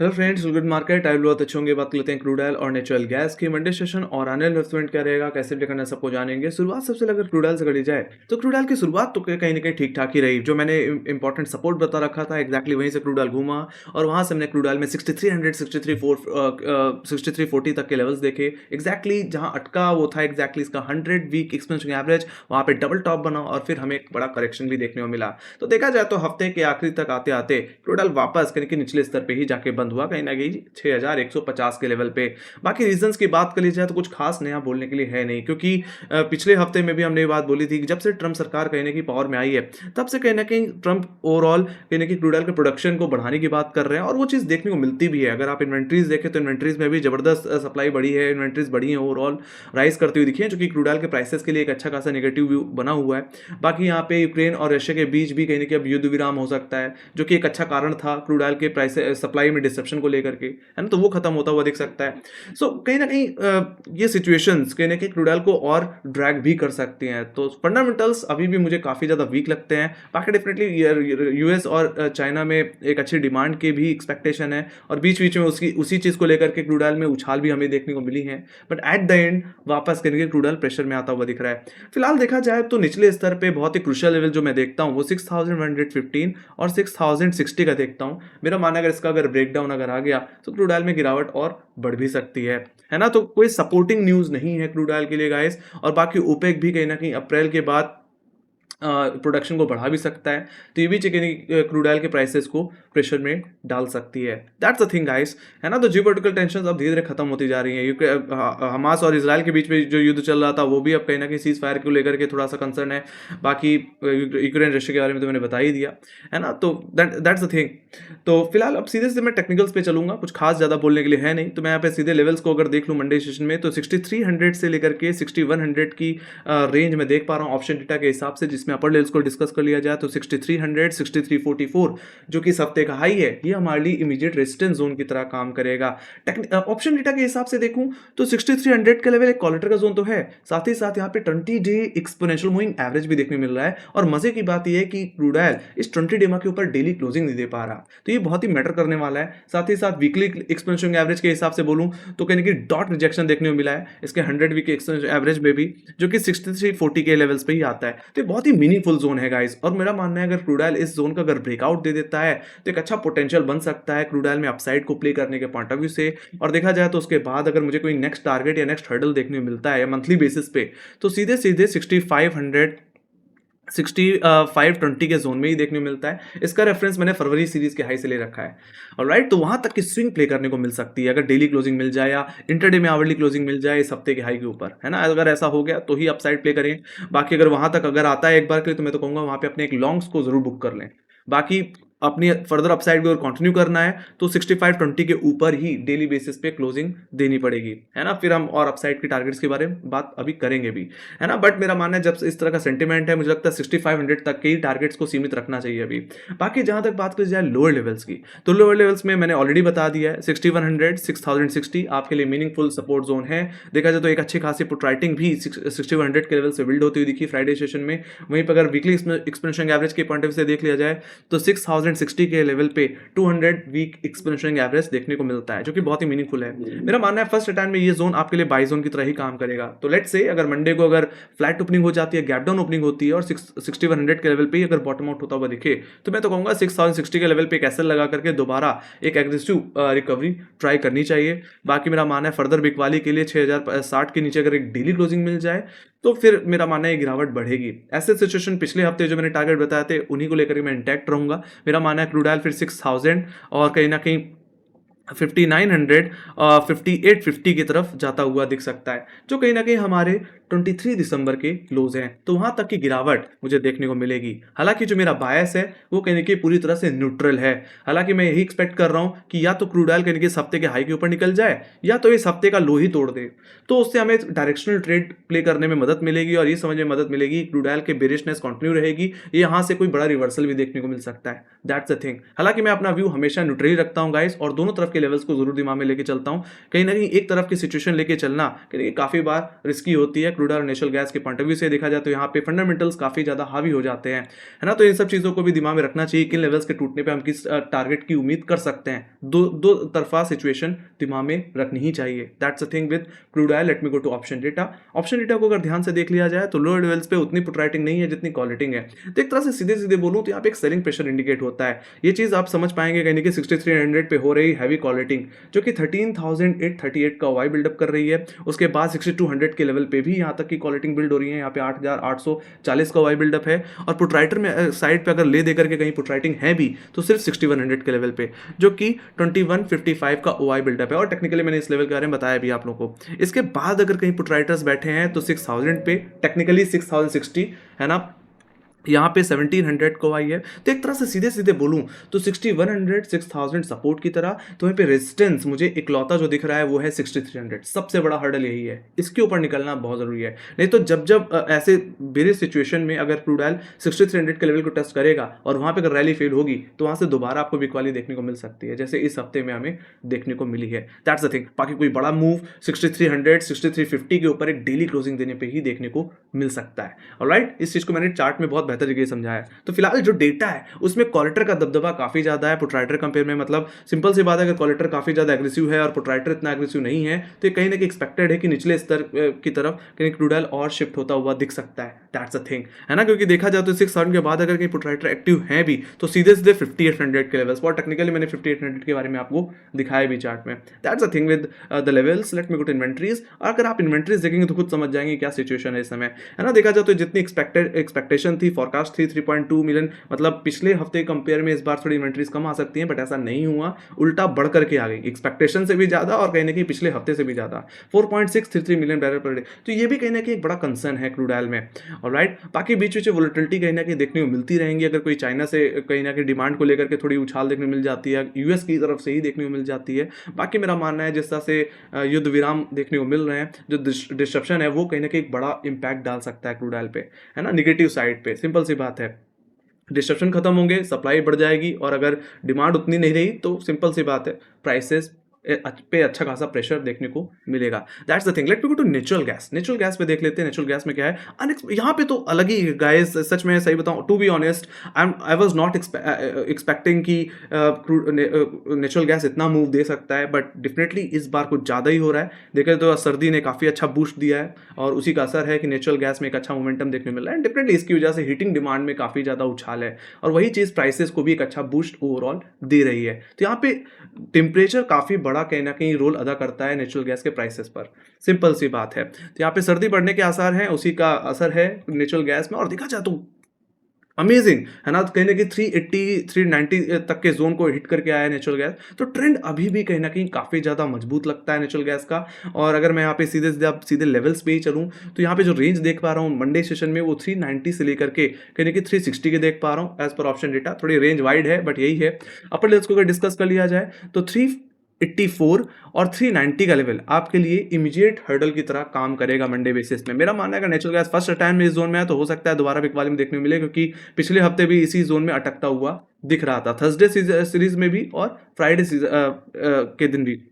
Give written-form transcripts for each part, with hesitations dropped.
Hello friends, good market. आप बहुत अच्छे होंगे। बात करते हैं क्रूड ऑयल और नेचुरल गैस की मंडे सेशन और आने इन्वेस्टमेंट क्या रहेगा, कैसे प्ले करना, सबको जानेंगे। शुरुआत सबसे अगर क्रूड ऑयल से करी जाए तो क्रूड ऑयल की शुरुआत तो कहीं ना कहीं ठीक ठाक ही रही। जो मैंने इंपॉर्टेंट सपोर्ट बता रखा था एक्जैक्टली वहीं से क्रूड ऑयल घूमा और वहां से हमने क्रूड ऑयल में 6300 6340 तक के लेवल्स देखे। एक्जैक्टली जहां अटका वो था एक्जैक्टली इसका 100 वीक एक्सपेंसिव एवरेज, वहां पे डबल टॉप बना और फिर हमें एक बड़ा करेक्शन भी देखने को मिला। तो देखा जाए तो हफ्ते के आखिरी तक आते आते क्रूड ऑयल वापस कहीं के निचले स्तर पे ही जाके बंद हुआ, कहीं ना कहीं 6150 के लेवल पे। बाकी रीजंस की बात कर ली जाए तो कुछ खास नया बोलने के लिए है नहीं, क्योंकि पिछले हफ्ते में भी हमने ये बात बोली थी कि जब से ट्रम्प सरकार कहीं ना कहीं पावर में आई है तब से कहीं ना कहीं ट्रम्प ओवरऑल कहीं ना कहीं क्रूड ऑयल के प्रोडक्शन को बढ़ाने की बात कर रहे हैं और वो चीज़ देखने को मिलती भी है। अगर आप इन्वेंट्रीज देखें तो इन्वेंट्रीज में भी जबरदस्त सप्लाई बढ़ी है, इन्वेंट्रीज बढ़ी है, ओवरऑल राइज करती हुई दिखी है, जो कि क्रूड ऑयल के प्राइसेस के लिए एक अच्छा खासा नेगेटिव व्यू बना हुआ है। बाकी यहाँ पे यूक्रेन और रशिया के बीच भी कहीं ना कहीं अब युद्ध विराम हो सकता है, जो कि एक अच्छा कारण था क्रूड ऑयल के प्राइस सप्लाई में डिसरप्शन को लेकर के, है ना। तो वो खत्म होता हुआ दिख सकता है। सो कहीं ना कहीं ये सिचुएशंस कहीं ना कहीं क्रूड ऑयल को और ड्रैग भी कर सकती हैं। तो फंडामेंटल्स अभी भी मुझे काफ़ी ज़्यादा वीक लगते हैं। बाकी डेफिनेटली यूएस और चाइना में एक अच्छी डिमांड की भी एक्सपेक्टेशन है और बीच बीच में उसी चीज़ को लेकर के क्रूड ऑयल में उछाल भी हमें देखने को मिली है। बट एट द एंड वापस करके क्रूड ऑयल प्रेशर में आता हुआ दिख रहा है। फिलहाल देखा जाए तो निचले स्तर पे बहुत ही क्रुशियल लेवल जो मैं देखता हूँ वो 6115 और 6060 का देखता हूँ। मेरा मानना अगर इसका अगर ब्रेकडाउन अगर आ गया तो क्रूड ऑयल में गिरावट और बढ़ भी सकती है ना। तो कोई सपोर्टिंग न्यूज़ नहीं है क्रूड ऑयल के लिए गाइस। और बाकी ओपेक भी कहीं ना कहीं अप्रैल के बाद प्रोडक्शन को बढ़ा भी सकता है, तो ये भी चिकन क्रूड ऑयल के प्राइसेस को प्रेशर में डाल सकती है। दैट्स द थिंग गाइस, है ना। तो जियोपॉलिटिकल टेंशन अब धीरे धीरे खत्म होती जा रही है। हमास और इसराइल के बीच में जो युद्ध चल रहा था वो भी अब कहीं ना कहीं सीज फायर को लेकर के थोड़ा सा कंसर्न है। बाकी यूक्रेन रशिया के बारे में तो मैंने बता ही दिया, है ना। तो दैट्स द थिंग। तो फिलहाल अब सीधे से मैं टेक्निकल्स पे चलूंगा, कुछ खास ज़्यादा बोलने के लिए है नहीं। तो मैं यहाँ पे सीधे लेवल्स को अगर देख लूँ मंडे सेशन में तो 6300 से लेकर के 6100 की रेंज में देख पा रहा हूँ ऑप्शन डेटा के हिसाब से, जिसमें अपर लेवल्स को डिस्कस कर लिया जाए तो 6300 6344 जो कि इस हफ्ते का हाई है, ये हमारे लिए इमीडिएट रेजिस्टेंस जोन की तरह काम करेगा। ऑप्शन डेटा के हिसाब से देखूं तो 6300 का लेवल एक कॉलेटर का जोन तो है, साथ ही साथ यहाँ पे 20 डे एक्सपोनेंशियल मूविंग एवरेज भी देखने मिल रहा है। और मजे की बात यह है कि क्रूड ऑयल इस 20 डे के ऊपर डेली क्लोजिंग नहीं दे पा रहा, तो ये बहुत ही मैटर करने वाला है। साथ ही साथ वीकली एक्सपोनेंशियल एवरेज के हिसाब से बोलूं तो कहीं कि डॉट रिजेक्शन देखने को मिला है इसके 100 वीक एक्सपोनेंशियल एवरेज में भी, जो कि 6340 के लेवल्स पे ही आता है। तो बहुत ही मीनिंगफुल जोन है गाइस। और मेरा मानना है अगर क्रूड ऑयल इस जोन का अगर ब्रेकआउट दे देता है तो एक अच्छा पोटेंशियल बन सकता है क्रूड ऑयल में अपसाइड को प्ले करने के पॉइंट ऑफ व्यू से। और देखा जाए तो उसके बाद अगर मुझे कोई नेक्स्ट टारगेट या नेक्स्ट हर्डल देखने को मिलता है मंथली बेसिस पे तो सीधे सीधे 6520 के जोन में ही देखने को मिलता है। इसका रेफरेंस मैंने फरवरी सीरीज के हाई से ले रखा है। और राइट, तो वहां तक की स्विंग प्ले करने को मिल सकती है अगर डेली क्लोजिंग मिल जाए या इंटरडे में आवरली क्लोजिंग मिल जाए इस हफ्ते के हाई के ऊपर, है ना। अगर ऐसा हो गया तो ही अपसाइड प्ले करें। बाकी अगर वहां तक अगर आता है एक बार के लिए तो मैं तो कहूंगा वहां पे अपने एक लॉन्ग्स को जरूर बुक कर लें। बाकी अपनी फर्दर अपसाइड को अगर कंटिन्यू करना है तो 6520 के ऊपर ही डेली बेसिस पे क्लोजिंग देनी पड़ेगी, है ना। फिर हम और अपसाइड के टारगेट्स के बारे में बात अभी करेंगे भी, है ना। बट मेरा मानना है जब इस तरह का सेंटिमेंट है मुझे लगता है 6500 तक के ही टारगेट्स को सीमित रखना चाहिए अभी। बाकी जहां तक बात करी जाए लोअर लेवल्स की तो लोअर लेवल्स में मैंने ऑलरेडी बता दिया है 6100 6060 आपके लिए मीनिंगफुल सपोर्ट जोन है। देखा जाए तो एक अच्छी खासी पुट राइटिंग भी 6100 के लेवल से बिल्ड होती हुई दिखी फ्राइडे सेशन में। वहीं पर अगर वीकली एक्सपोनेंशियल एवरेज के पॉइंट ऑफ व्यू से देख लिया जाए तो 6060 के लेवल पे 200 वीक एक्सपोनेंशियल एवरेज देखने को मिलता है, जो कि बहुत ही मीनिंगफुल है। मेरा मानना है फर्स्ट अटैम्प्ट में ये जोन आपके लिए बाई जोन की तरह ही काम करेगा। तो लेट्स से अगर मंडे को अगर फ्लैट ओपनिंग हो जाती है, गैप डाउन ओपनिंग होती है और 6100 के लेवल पे अगर बॉटम आउट होता हुआ दिखे तो मैं तो कहूंगा 6060 के लेवल पे एक एसएल लगा करके दोबारा एक एग्रेसिव रिकवरी ट्राई करनी चाहिए। बाकी मेरा मानना है फर्दर बिकवाली के लिए 6060 के नीचे अगर एक डेली क्लोजिंग मिल जाए तो फिर मेरा मानना है गिरावट बढ़ेगी। ऐसे सिचुएशन पिछले हफ्ते जो मैंने टारगेट बताए थे उन्हीं को लेकर मैं इंटैक्ट रहूंगा। मेरा मानना है क्रूड ऑयल फिर 6000 और कहीं ना कहीं 5900 5850 की तरफ जाता हुआ दिख सकता है, जो कहीं ना कहीं हमारे 23 दिसंबर के क्लोज हैं। तो वहां तक की गिरावट मुझे देखने को मिलेगी। हालांकि जो मेरा बायस है वो कहीं ना कहीं पूरी तरह से न्यूट्रल है। हालांकि मैं यही एक्सपेक्ट कर रहा हूं कि या तो क्रूड ऑयल कहीं इस हफ्ते के हाई के ऊपर निकल जाए या तो इस हफ्ते का लो ही तोड़ दे, तो उससे हमें डायरेक्शनल ट्रेड प्ले करने में मदद मिलेगी और ये समझ में मदद मिलेगी क्रूड ऑयल के बेरिशनेस कंटिन्यू रहेगी, यहां से कोई बड़ा रिवर्सल भी देखने को मिल सकता है। That's the thing. हालांकि मैं अपना व्यू हमेशा न्यूट्रल ही रखता हूं गाइस और दोनों तरफ के लेवल्स को जरूर दिमाग में लेके चलता हूं। कहीं ना कहीं एक तरफ की सिचुएशन लेके चलना कहीं काफी बार रिस्की होती है, क्रूड ऑयल और नेचुरल गैस के पॉइंट ऑफ व्यू से देखा जाए तो यहाँ पे फंडामेंटल्स काफी ज्यादा हावी हो जाते हैं, है ना। तो इन सब चीजों को भी दिमाग में रखना चाहिए, किन लेवल्स के टूटने पे हम किस टारगेट की उम्मीद कर सकते हैं। दो तरफा सिचुएशन दिमाग में रखनी ही चाहिए। That's a thing with crude oil. Let me go to option data. Option data को अगर ध्यान से देख लिया जाए तो लोअर लेवल्स पे उतनी पुट राइटिंग नहीं है जितनी कॉलिटिंग है। तो एक तरह से सीधे सीधे बोलूं तो यहाँ पे एक सेलिंग प्रेशर इंडिकेट होता है। ये चीज आप समझ पाएंगे कहीं कि 6300 पे हो रही हैवी कॉलिटिंग जो कि 13,838 का वाई बिल्डअप कर रही है। उसके बाद 6200 के लेवल पे भी यहाँ तक की कॉलिटिंग बिल्ड हो रही है। यहाँ पे 8840 का वाई बिल्डअप है। और पुट राइटर में साइड पे अगर ले देकर के कहीं पुट राइटिंग है भी तो सिर्फ 6100 के लेवल पे, जो कि 2155 का ओआई बिल्डअप है। और टेक्निकली मैंने इस लेवल के बारे में बताया भी आप लोगों को। इसके बाद अगर कहीं पुट राइटर्स बैठे हैं तो 6000 पे, टेक्निकली 6060, है ना, यहाँ पे 1700 को आई है। तो एक तरह से सीधे सीधे बोलूं तो 6100 6000 सपोर्ट की तरह, तो यहाँ पे रेजिस्टेंस मुझे इकलौता जो दिख रहा है वो है 6300। सबसे बड़ा हर्डल यही है, इसके ऊपर निकलना बहुत जरूरी है। नहीं तो जब जब ऐसे बेरियस सिचुएशन में अगर क्रूड ऑयल 6300 के लेवल को टेस्ट करेगा और वहां पे अगर रैली फेल होगी तो वहां से दोबारा आपको बिकवाली देखने को मिल सकती है, जैसे इस हफ्ते में हमें देखने को मिली है। That's the thing. बाकी कोई बड़ा मूव 6300 6350 के ऊपर एक डेली क्लोजिंग देने पे ही देखने को मिल सकता है। ऑलराइट, इस चीज को मैंने चार्ट में बहुत बेहतर जगह समझाया है। तो फिलहाल जो डेटा है उसमें कॉलेटर का दबदबा काफी ज्यादा है पुटराइटर कंपेयर में। मतलब सिंपल सी बात है, अगर कॉलेटर काफी ज्यादा एग्रेसिव है और पुटराइटर इतना एग्रेसिव नहीं है तो कहीं ना कहीं एक्सपेक्टेड है कि निचले स्तर की तरफ कहीं क्रूड ऑयल और शिफ्ट होता हुआ दिख सकता है। दैट्स अ थिंग, है ना, क्योंकि देखा जाए तो 6,000 के बाद अगर कहीं पुटराइटर एक्टिव है भी तो सीधे सीधे 5800 के लेवल्स पर, टेक्निकली मैंने 5800 के बारे में आपको दिखाया भी चार्ट में। That's a thing with the levels. Let me go to inventories. और अगर आप इन्वेंट्रीज देखेंगे तो खुद समझ जाएंगे क्या सिचुएशन है इस समय, है ना। देखा जाए तो जितनी एक्सपेक्टेशन थी, फोरकास्ट थी 3.2 मिलियन, मतलब पिछले हफ्ते कंपेयर में इस बार थोड़ी इन्वेंट्रीज कम आ सकती हैं, बट ऐसा नहीं हुआ, उल्टा बढ़ करके आ गई एक्सपेक्टेशन से भी ज्यादा और कहीं ना कहीं पिछले हफ्ते से भी ज्यादा 4.633 मिलियन बैरल पर डे। तो ये भी कहीं ना कहीं एक बड़ा कंसर्न है क्रूड ऑयल में। ऑलराइट, बाकी बीच बीच में वोलेटिलिटी कहीं ना कहीं देखने को मिलती रहेंगी। अगर कोई चाइना से कहीं ना कहीं डिमांड को लेकर के थोड़ी उछाल देखने को मिल जाती है, यूएस की तरफ से ही देखने को मिल जाती है। बाकी मेरा मानना है जिस तरह से युद्ध विराम देखने को मिल रहे हैं, जो डिस्ट्रप्शन है वो कहीं ना कहीं एक बड़ा इंपैक्ट डाल सकता है क्रूड ऑयल पे, है ना, निगेटिव साइड पे। सिंपल सी बात है, डिस्ट्रप्शन खत्म होंगे, सप्लाई बढ़ जाएगी, और अगर डिमांड उतनी नहीं रही तो सिंपल सी बात है प्राइसेस पे अच्छा खासा प्रेशर देखने को मिलेगा। That's the thing. Let me go to natural gas. Natural gas पे देख लेते हैं नेचुरल गैस में क्या है। यहाँ पे तो अलग ही गाइस, सच में सही बताऊं, to be honest I was not expecting कि नेचुरल गैस इतना मूव दे सकता है, बट डेफिनेटली इस बार कुछ ज़्यादा ही हो रहा है। देखें तो सर्दी ने काफ़ी अच्छा बूस्ट दिया है और उसी का असर है कि नेचुरल गैस में एक अच्छा मोमेंटम देखने को मिल रहा है। डेफिनेटली इसकी वजह से हीटिंग डिमांड में काफ़ी ज़्यादा उछाल है और वही चीज़ प्राइसेस को भी एक अच्छा बूस्ट ओवरऑल दे रही है। तो यहाँ पे टेम्परेचर काफ़ी बड़ा कहीं ना कहीं रोल अदा करता है नेचुरल गैस के प्राइसेस पर। सिंपल सी बात है। तो यहाँ पे सर्दी बढ़ने के आसार हैं, उसी का असर है नेचुरल गैस में। और देखा जाए तो अमेजिंग, है ना, कहीं ना कहीं 380 390 तक के जोन को हिट करके आया है नेचुरल गैस। तो ट्रेंड अभी भी कहीं ना कहीं काफ़ी ज़्यादा मजबूत लगता है नेचुरल गैस का। और अगर मैं यहाँ पे सीधे लेवल्स पे ही चलूँ तो यहाँ पे जो रेंज देख पा रहा हूँ मंडे सेशन में वो 390 से लेकर के कहीं ना कहीं 360 के देख पा रहा हूँ एज पर ऑप्शन डेटा। थोड़ी रेंज वाइड है बट यही है। अपर लेवल्स को अगर डिस्कस कर लिया जाए तो 384 और 390 का लेवल आपके लिए इमीडिएट हर्डल की तरह काम करेगा मंडे बेसिस में। मेरा मानना है कि नेचुरल गैस फर्स्ट टाइम में इस जोन में है तो हो सकता है दोबारा बिकवाली में देखने को मिले, क्योंकि पिछले हफ्ते भी इसी जोन में अटकता हुआ दिख रहा था, थर्सडे सीरीज में भी और फ्राइडे के दिन भी।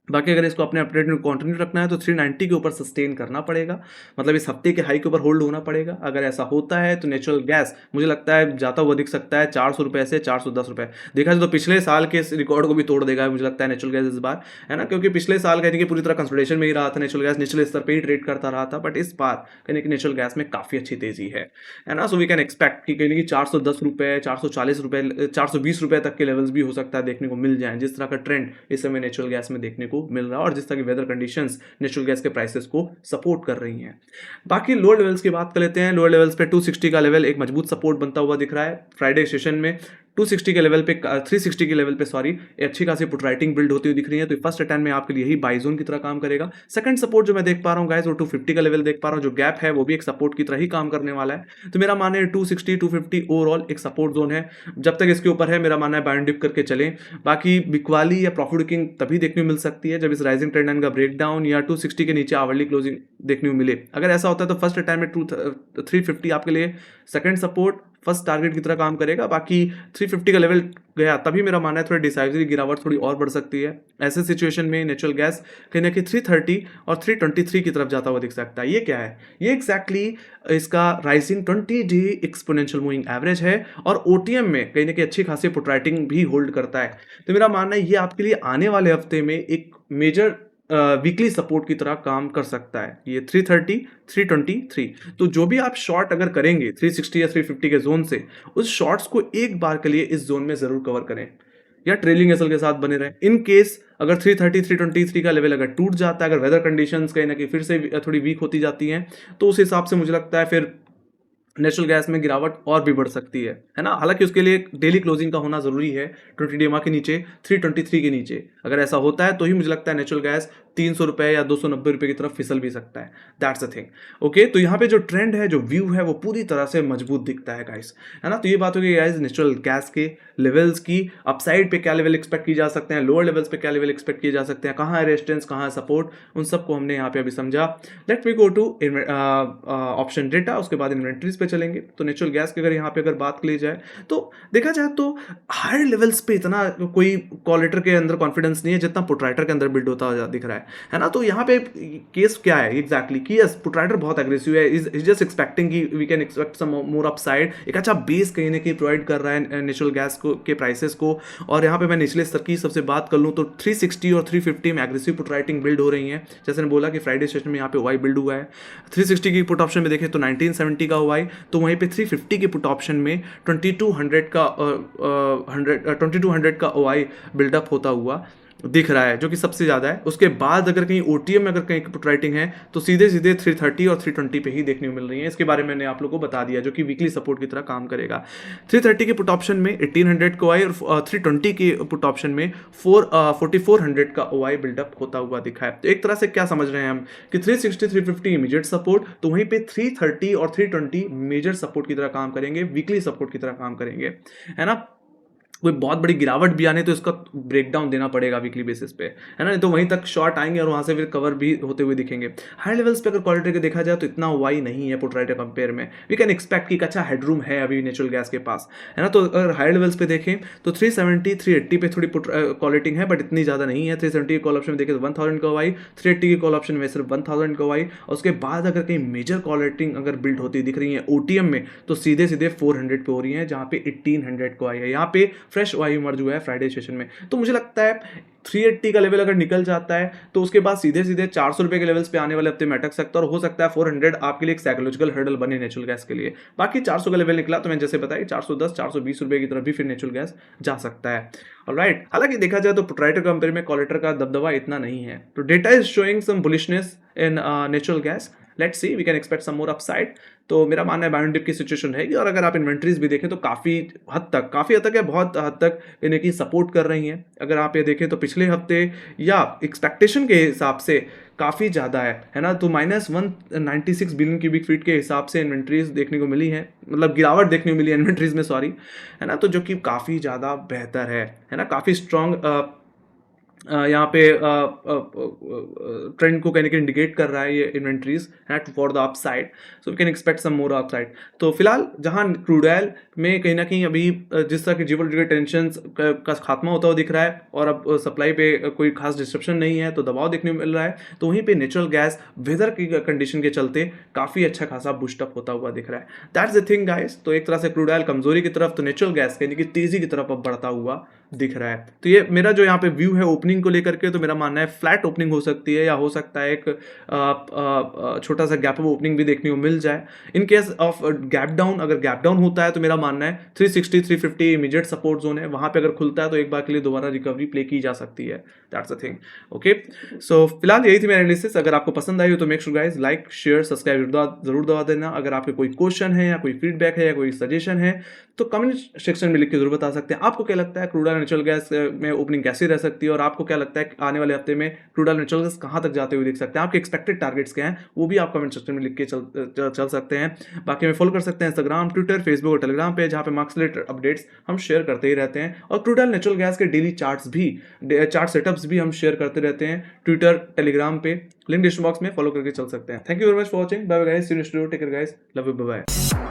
बाकी अगर इसको अपने अपडेट में कंटिन्यू रखना है तो 390 के ऊपर सस्टेन करना पड़ेगा, मतलब इस हफ्ते के हाई के ऊपर होल्ड होना पड़ेगा। अगर ऐसा होता है तो नेचुरल गैस मुझे लगता है जाता हुआ दिख सकता है 400 रुपये से 410 रुपये। देखा जाए तो पिछले साल के इस रिकॉर्ड को भी तोड़ देगा मुझे लगता है नेचुरल गैस इस बार, है ना, क्योंकि पिछले साल कहीं पूरी तरह कंसोलिडेशन में ही रहा था नेचुरल गैस, निचले स्तर पर ही ट्रेड करता रहा था, बट इस बार कहीं नेचुरल गैस में काफ़ी अच्छी तेजी है ना। सो वी कैन एक्सपेक्ट कि कहीं 410 रुपये 440 रुपये 420 रुपये तक के लेवल्स भी हो सकता है देखने को मिल जाए, जिस तरह का ट्रेंड इस समय नेचुरल गैस में देखने को मिल रहा है और जिस तरह की वेदर कंडीशंस नेचुरल गैस के प्राइसेस को सपोर्ट कर रही हैं। बाकी लोअर लेवल्स की बात कर लेते हैं। लोअर लेवल्स पे 260 का लेवल एक मजबूत सपोर्ट बनता हुआ दिख रहा है। फ्राइडे सेशन में 260 के लेवल पे 360 के लेवल पे सॉरी अच्छी खासी पुट राइटिंग बिल्ड होती हुई दिख रही है। तो फर्स्ट अटैम्प्ट में आपके लिए यही बाई जोन की तरह काम करेगा। सेकंड सपोर्ट जो मैं देख पा रहा हूँ गाइस वो 250 का लेवल देख पा रहा हूँ, जो गैप है वो भी एक सपोर्ट की तरह ही काम करने वाला है। तो मेरा मानना है 260 250 ओवरऑल एक सपोर्ट जोन है। जब तक इसके ऊपर है मेरा मानना है बाइंड डिप करके चलें। बाकी बिकवाली या प्रॉफिट बुकिंग तभी देखने को मिल सकती है जब इस राइजिंग ट्रेंड लाइन का ब्रेकडाउन या 260 के नीचे आवरली क्लोजिंग देखने को मिले। अगर ऐसा होता है तो फर्स्ट अटैम्प्ट में 350 आपके लिए सेकंड सपोर्ट, फर्स्ट टारगेट की तरह काम करेगा। बाकी 350 का लेवल गया तभी मेरा मानना है थोड़ी डिसाइसिव गिरावट थोड़ी और बढ़ सकती है। ऐसे सिचुएशन में नेचुरल गैस कहीं ना कहीं 330 और 323 की तरफ जाता हुआ दिख सकता है। ये क्या है? ये एग्जैक्टली इसका rising 20 day exponential moving average है और ओटीएम में कहीं ना कहीं अच्छी खासी पुट राइटिंग भी होल्ड करता है। तो मेरा मानना है ये आपके लिए आने वाले हफ्ते में एक मेजर वीकली सपोर्ट की तरह काम कर सकता है। ये 330 323। तो जो भी आप शॉर्ट अगर करेंगे 360 या 350 के जोन से, उस शॉर्ट्स को एक बार के लिए इस जोन में जरूर कवर करें या ट्रेलिंग एसएल के साथ बने रहें। इन केस अगर 330 323 का लेवल अगर टूट जाता है, अगर वेदर कंडीशंस कहीं ना कहीं फिर से थोड़ी वीक होती जाती हैं, तो उस हिसाब से मुझे लगता है फिर नेचुरल गैस में गिरावट और भी बढ़ सकती है ना। हालांकि उसके लिए डेली क्लोजिंग का होना जरूरी है 20 डीएमआ के नीचे, 323 के नीचे। अगर ऐसा होता है तो ही मुझे लगता है नेचुरल गैस 300 रुपए या 290 रुपए की तरफ फिसल भी सकता है। That's a thing. ओके, तो यहाँ पे जो ट्रेंड है, जो व्यू है, वो पूरी तरह से मजबूत दिखता है गाइस, है ना। तो ये बात होगी गाइस नेचुरल गैस के लेवल्स की। अपसाइड पे क्या लेवल एक्सपेक्ट की जा सकते हैं, लोअर लेवल्स पे क्या लेवल एक्सपेक्ट किए जा सकते हैं, कहाँ है रेजिस्टेंस, कहाँ है सपोर्ट, उन सबको हमने यहाँ पे अभी समझा। Let me go to option data, उसके बाद इन्वेंट्रीज पे चलेंगे। तो नेचुरल गैस की अगर यहाँ पे अगर बात की जाए तो देखा जाए तो हायर लेवल्स पे इतना कोई कॉलेटर के अंदर कॉन्फिडेंस नहीं है जितना पुटराइटर के अंदर बिल्ड होता दिख रहा है ना। तो यहाँ पे केस क्या है एग्जैक्टली कि यस पुटराइटर बहुत एग्रेसिव है, इज जस्ट एक्सपेक्टिंग कि we can expect some more upside. एक अच्छा बेस कहीं ना कहीं प्रोवाइड कर रहा है नेचुरल गैस को के प्राइसेस को। और यहाँ पे मैं निचले स्तर की सबसे बात कर लूँ तो 360 और 350 में एग्रेसिव पुट राइटिंग बिल्ड हो रही है। जैसे मैंने बोला कि फ्राइडे सेशन में यहाँ पे ओवाई बिल्ड हुआ है। 360 की पुट ऑप्शन में देखें तो 1970 का ओवाई, तो वहीं पे 350 के पुट ऑप्शन में 2200 का ओवाई बिल्डअप होता हुआ दिख रहा है, जो कि सबसे ज़्यादा है। उसके बाद अगर कहीं ओटीएम में अगर कहीं पुट राइटिंग है तो सीधे सीधे 330 और 320 पे ही देखने को मिल रही है। इसके बारे में मैंने आप लोगों को बता दिया, जो कि वीकली सपोर्ट की तरह काम करेगा। 330 के पुट ऑप्शन में 1800 का ओआई और 320 के पुट ऑप्शन में 4400 का ओआई बिल्डअप होता हुआ दिखा है। तो एक तरह से क्या समझ रहे हैं हम कि 360 350 इमीडिएट सपोर्ट, तो वहीं पे 330 और 320 मेजर सपोर्ट की तरह काम करेंगे, वीकली सपोर्ट की तरह काम करेंगे, है ना। कोई बहुत बड़ी गिरावट भी आने तो इसका ब्रेकडाउन देना पड़ेगा वीकली बेसिस पे, है ना। तो वहीं तक शॉर्ट आएंगे और वहां से फिर कवर भी होते हुए दिखेंगे। हाई लेवल्स पे अगर क्वालिटी के देखा जाए तो इतना वाई नहीं है पुटराइटर कंपेयर में। वी कैन एक्सपेक्ट कि एक अच्छा हेडरूम है अभी नेचुरल गैस के पास, है ना। तो अगर हाई लेवल्स पे देखें तो 370 380 पे थोड़ी क्वालिटी है, बट इतनी ज़्यादा नहीं है। 370 के कॉल ऑप्शन में देखें तो 1000 का वाई, 380 के कॉल ऑप्शन में सिर्फ 1000 का वाई। और उसके बाद अगर कहीं मेजर क्वालिटी अगर बिल्ड होती दिख रही है ओटीएम में तो सीधे सीधे 400 पे हो रही है, जहाँ पे 1800 को आई है। यहाँ पे फ्रेश वाई मर्ज है फ्राइडे सेशन में। तो मुझे लगता है 380 का लेवल अगर निकल जाता है तो उसके बाद सीधे सीधे 400 रुपए के लेवल्स पे आने वाले हफ्ते में अटक सकता है, और हो सकता है 400 आपके लिए एक साइकोलॉजिकल हर्डल बने नेचुरल गैस के लिए। बाकी 400 का लेवल निकला तो मैं जैसे बताया 410 420 रुपए की तरफ भी फिर नेचुरल गैस जा सकता है। ऑलराइट, हालांकि देखा जाए तो पुटराइटर कंपेयर में कॉलेटर का दबदबा इतना नहीं है। तो data is showing some bullishness in natural gas. Let's see, we can expect some more upside. तो मेरा मानना है बायोन डिप की सिचुएशन रहेगी। और अगर आप इन्वेंट्रीज भी देखें तो काफ़ी हद तक या बहुत हद तक इन्हें की सपोर्ट कर रही हैं। अगर आप ये देखें तो पिछले हफ्ते या एक्सपेक्टेशन के हिसाब से काफ़ी ज़्यादा है ना। तो -196 बिलियन क्यूबिक फीट के हिसाब से इन्वेंट्रीज देखने को मिली है, मतलब गिरावट देखने को मिली है इन्वेंट्रीज में, सॉरी, है ना। तो जो कि काफ़ी ज़्यादा बेहतर है ना। काफ़ी स्ट्रॉन्ग यहाँ पे ट्रेंड को कहने के इंडिकेट कर रहा है ये इन्वेंट्रीज है for the upside. So we can expect some more upside. तो फिलहाल जहाँ क्रूड ऑयल में कहीं ना कहीं अभी जिस तरह की जियोपॉलिटिकल टेंशन का खात्मा होता हुआ दिख रहा है और अब सप्लाई पे कोई खास डिस्ट्रप्शन नहीं है तो दबाव देखने को मिल रहा है, तो वहीं पे नेचुरल गैस वेदर की कंडीशन के चलते काफ़ी अच्छा खासा बूस्टअप होता हुआ दिख रहा है। That's the thing guys. तो एक तरह से क्रूड ऑयल कमजोरी की तरफ तो नेचुरल गैस कहने की तेजी की तरफ अब बढ़ता हुआ दिख रहा है। तो ये मेरा जो यहाँ पे व्यू है ओपनिंग को लेकर के, तो मेरा मानना है फ्लैट ओपनिंग हो सकती है या हो सकता है एक छोटा सा गैप अप ओपनिंग भी देखने को मिल जाए। In case of gap down, अगर गैप डाउन होता है तो मेरा मानना है 360 350 इमीडिएट सपोर्ट जोन है, वहां पे अगर खुलता है तो एक बार के लिए दोबारा रिकवरी प्ले की जा सकती है। That's the thing. ओके, सो फिलहाल यही थी मेरी एनालिसिस। अगर आपको पसंद आई हो तो make sure guys like share subscribe जरूर दबा देना। अगर आपके कोई क्वेश्चन है या कोई फीडबैक है या कोई सजेशन है तो कमेंट सेक्शन में लिख के जरूर बता सकते हैं। आपको क्या लगता है क्रूड ऑयल नेचुरल गैस में ओपनिंग कैसी रह सकती है, और आपको क्या लगता है आने वाले हफ्ते में क्रूड ऑयल नेचुरल गैस कहां तक जाते हुए दिख सकते हैं, आपके एक्सपेक्टेड टारगेट्स क्या हैं, वो भी आप कमेंट सेक्शन में लिख के चल सकते हैं। बाकी हमें फॉलो कर सकते हैं इंस्टाग्राम, ट्विटर, फेसबुक और टेलीग्राम पे, जहां पे मार्क्स रिलेटेड अपडेट्स हम शेयर करते ही रहते हैं। और क्रूड ऑयल नेचुरल गैस के डेली चार्ट सेटअप्स भी हम शेयर करते रहते हैं ट्विटर, टेलीग्राम पे। लिंक डिस्क्रिप्शन बॉक्स में फॉलो करके चल सकते हैं। Thank you very much for watching. Bye bye guys, see you next video, take care guys, love you, bye bye.